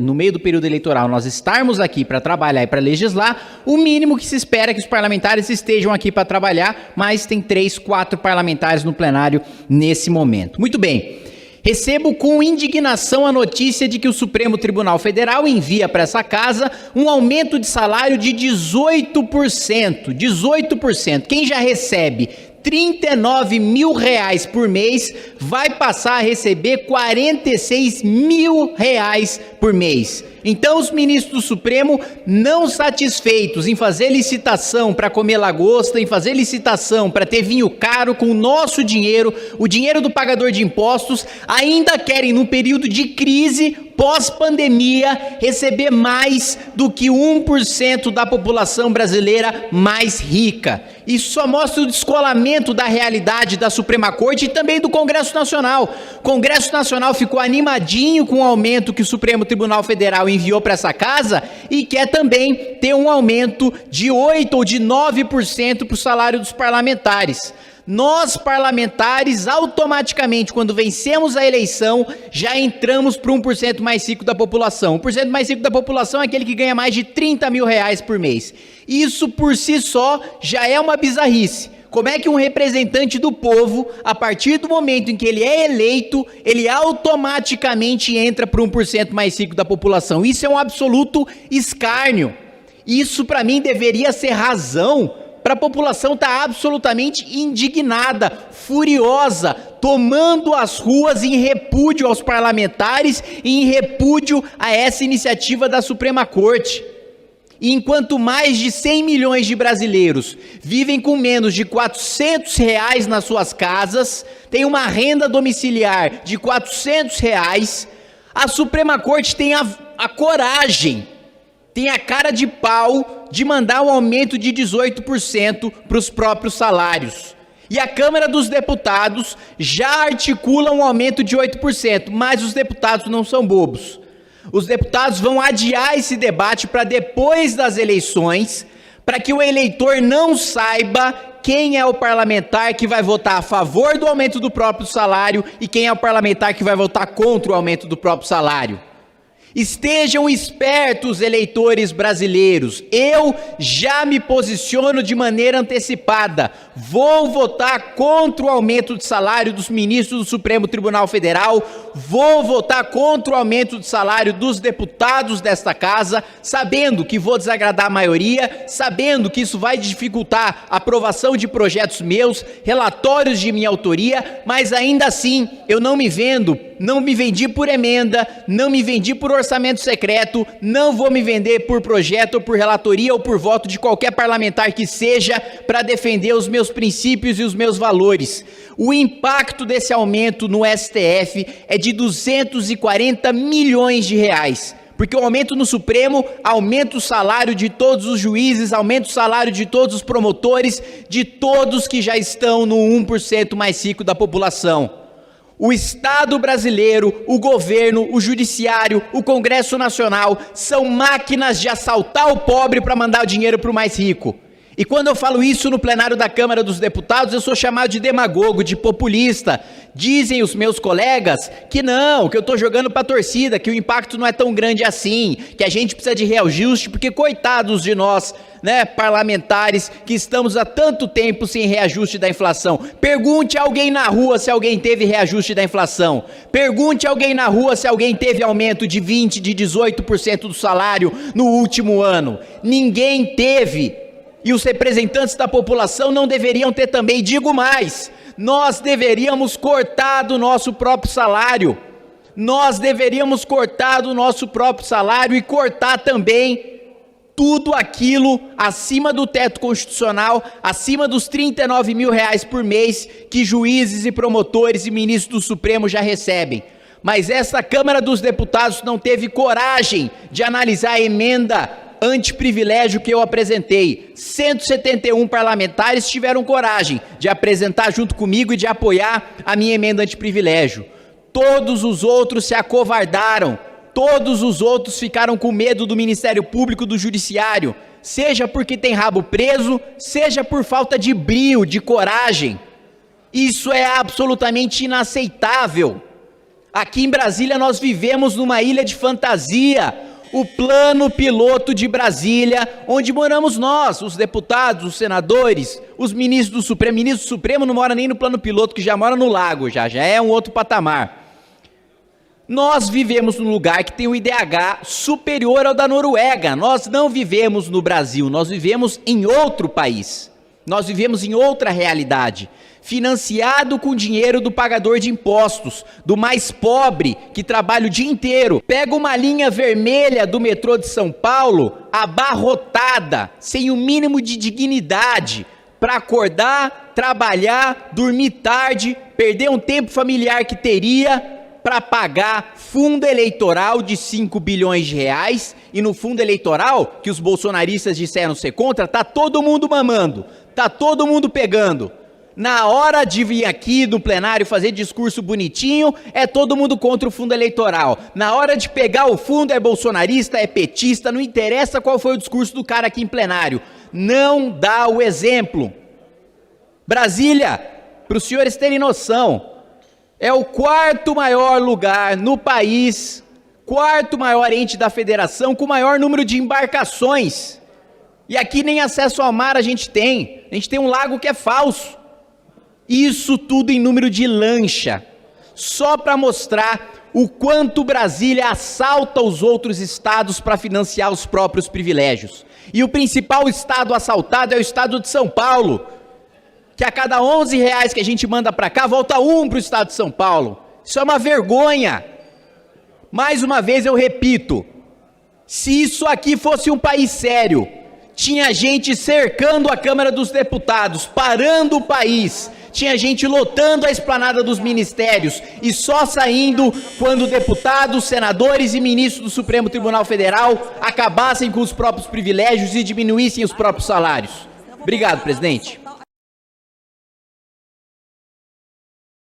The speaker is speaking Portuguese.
no meio do período eleitoral, nós estarmos aqui para trabalhar e para legislar, o mínimo que se espera é que os parlamentares estejam aqui para trabalhar, mas tem 3, 4 parlamentares no plenário nesse momento. Muito bem. Recebo com indignação a notícia de que o Supremo Tribunal Federal envia para essa casa um aumento de salário de 18%. 18%. Quem já recebe R$39 mil por mês vai passar a receber R$46 mil por mês. Então os ministros do Supremo, não satisfeitos em fazer licitação para comer lagosta, em fazer licitação para ter vinho caro com o nosso dinheiro, o dinheiro do pagador de impostos, ainda querem, num período de crise pós-pandemia, receber mais do que 1% da população brasileira mais rica. Isso só mostra o descolamento da realidade da Suprema Corte e também do Congresso Nacional. O Congresso Nacional ficou animadinho com o aumento que o Supremo Tribunal Federal enviou para essa casa e quer também ter um aumento de 8% ou de 9% para o salário dos parlamentares. Nós, parlamentares, automaticamente, quando vencemos a eleição, já entramos para 1% mais rico da população. 1% mais rico da população é aquele que ganha mais de R$30 mil por mês. Isso, por si só, já é uma bizarrice. Como é que um representante do povo, a partir do momento em que ele é eleito, ele automaticamente entra para 1% mais rico da população? Isso é um absoluto escárnio. Isso, para mim, deveria ser razão para a população estar absolutamente indignada, furiosa, tomando as ruas em repúdio aos parlamentares e em repúdio a essa iniciativa da Suprema Corte. E enquanto mais de 100 milhões de brasileiros vivem com menos de R$400 nas suas casas, tem uma renda domiciliar de R$400, a Suprema Corte tem a coragem, tem a cara de pau de mandar um aumento de 18% para os próprios salários. E a Câmara dos Deputados já articula um aumento de 8%, mas os deputados não são bobos. Os deputados vão adiar esse debate para depois das eleições, para que o eleitor não saiba quem é o parlamentar que vai votar a favor do aumento do próprio salário e quem é o parlamentar que vai votar contra o aumento do próprio salário. Estejam espertos, eleitores brasileiros. Eu já me posiciono de maneira antecipada. Vou votar contra o aumento de salário dos ministros do Supremo Tribunal Federal. Vou votar contra o aumento de salário dos deputados desta casa, sabendo que vou desagradar a maioria, sabendo que isso vai dificultar a aprovação de projetos meus, relatórios de minha autoria, mas ainda assim eu não me vendi por emenda, não me vendi por orçamento secreto, não vou me vender por projeto ou por relatoria ou por voto de qualquer parlamentar que seja para defender os meus princípios e os meus valores. O impacto desse aumento no STF é de R$240 milhões, porque o aumento no Supremo aumenta o salário de todos os juízes, aumenta o salário de todos os promotores, de todos que já estão no 1% mais rico da população. O Estado brasileiro, o governo, o judiciário, o Congresso Nacional são máquinas de assaltar o pobre para mandar o dinheiro para o mais rico. E quando eu falo isso no plenário da Câmara dos Deputados, eu sou chamado de demagogo, de populista. Dizem os meus colegas que não, que eu estou jogando para a torcida, que o impacto não é tão grande assim, que a gente precisa de reajuste, porque coitados de nós, né, parlamentares, que estamos há tanto tempo sem reajuste da inflação. Pergunte a alguém na rua se alguém teve reajuste da inflação. Pergunte a alguém na rua se alguém teve aumento de 20%, de 18% do salário no último ano. Ninguém teve. E os representantes da população não deveriam ter também. Digo mais, nós deveríamos cortar do nosso próprio salário. Nós deveríamos cortar do nosso próprio salário e cortar também tudo aquilo acima do teto constitucional, acima dos R$39 mil por mês que juízes e promotores e ministros do Supremo já recebem. Mas essa Câmara dos Deputados não teve coragem de analisar a emenda antiprivilégio que eu apresentei. 171 parlamentares tiveram coragem de apresentar junto comigo e de apoiar a minha emenda antiprivilégio. Todos os outros se acovardaram, todos os outros ficaram com medo do Ministério Público, do Judiciário, seja porque tem rabo preso, seja por falta de brio, de coragem. Isso é absolutamente inaceitável. Aqui em Brasília nós vivemos numa ilha de fantasia, o plano piloto de Brasília, onde moramos nós, os deputados, os senadores, os ministros do Supremo. O ministro do Supremo não mora nem no plano piloto, que já mora no lago, já é um outro patamar. Nós vivemos num lugar que tem um IDH superior ao da Noruega. Nós não vivemos no Brasil, nós vivemos em outro país. Nós vivemos em outra realidade, financiado com dinheiro do pagador de impostos, do mais pobre, que trabalha o dia inteiro. Pega uma linha vermelha do metrô de São Paulo, abarrotada, sem o mínimo de dignidade, para acordar, trabalhar, dormir tarde, perder um tempo familiar que teria, para pagar fundo eleitoral de 5 bilhões de reais, e no fundo eleitoral, que os bolsonaristas disseram ser contra, tá todo mundo mamando, tá todo mundo pegando. Na hora de vir aqui no plenário fazer discurso bonitinho, é todo mundo contra o fundo eleitoral. Na hora de pegar o fundo, é bolsonarista, é petista, não interessa qual foi o discurso do cara aqui em plenário. Não dá o exemplo. Brasília, para os senhores terem noção, é o quarto maior lugar no país, quarto maior ente da federação, com o maior número de embarcações. E aqui nem acesso ao mar a gente tem um lago que é falso. Isso tudo em número de lancha, só para mostrar o quanto Brasília assalta os outros estados para financiar os próprios privilégios. E o principal estado assaltado é o estado de São Paulo, que a cada 11 reais que a gente manda para cá, volta 1 para o estado de São Paulo. Isso é uma vergonha. Mais uma vez eu repito, se isso aqui fosse um país sério, tinha gente cercando a Câmara dos Deputados, parando o país, tinha gente lotando a esplanada dos ministérios e só saindo quando deputados, senadores e ministros do Supremo Tribunal Federal acabassem com os próprios privilégios e diminuíssem os próprios salários. Obrigado, presidente.